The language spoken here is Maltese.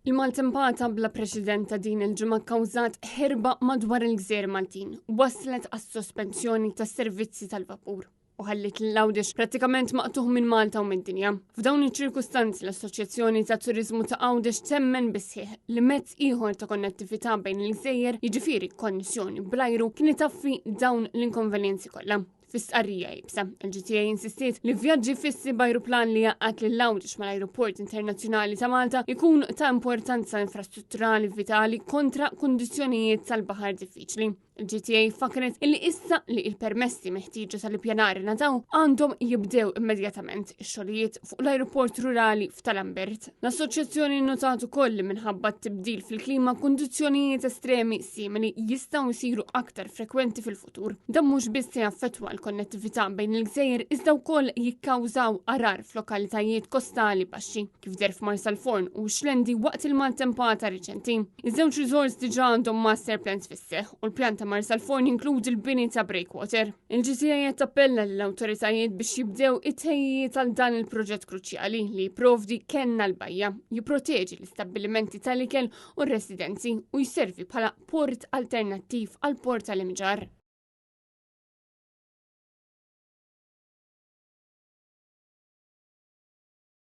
Il-maltempata bla preċedent ta' din il-ġimgħa kkawżat ħerba madwar il-Gżejjer Maltin, waslet għas-sospensjoni tas-servizzi tal-vapur u ħallit l-Għawdex prattikament maqtuħ minn Malta u mid-dinja. F'dawn iċ-ċirkustanzi l-Assoċjazzjoni ta' Turiżmu ta' Għawdex temmen bisħieħ li mezz ieħor ta' konnettività bejn il-Gżejjer, jiġifieri konnessjoni bl-ajru, kien itaffi dawn l-inkonvenjenzi kollha. Fis-qarrija jibsa, il-GTA insistiet li vjaġġi fissi b'ajruplan li jaqqat lill-Għawdex mal-Ajruport Internazzjonali ta' Malta ikun ta' importanza infrastrutturali vitali kontra kundizzjonijiet tal-baħar diffiċli. Il-GTA fakret illi issa li il-permessi meħtieġa tal-ippjanar nataw għandhom jibdew immedjatament ix-xogħlijiet fuq l-ajruport rurali f'Talambert. L-assoċjazzjoni notat ukoll li minħabba tibdil fil-klima kundizzjonijiet estremi simili jistgħu jsiru aktar frekwenti fil-futur. Dan mhux biss jaffettwa l-konnettività bejn il-gżejjer iżda wkoll jikkawżaw arar f'lokalitajiet kostali baxxi kif derf Marsalforn u Xlendi waqt il-maltempata riċenti. Iż-żewġ riżorts diġà għandhom master plans fis-seħħ u l-pjan ta' Marsalforn jinkludi l-bini ta' breakwater. Il-GTA tappella l-awtoritajiet biex jibdew it-tejjiet għal dan il-proġett kruċjali li jipprovdi kenna l-bajja, jipproteġi l-istabbilimenti tal-ikel u r-residenzi u jservi bħala port alternattiv għal port tal-imġar.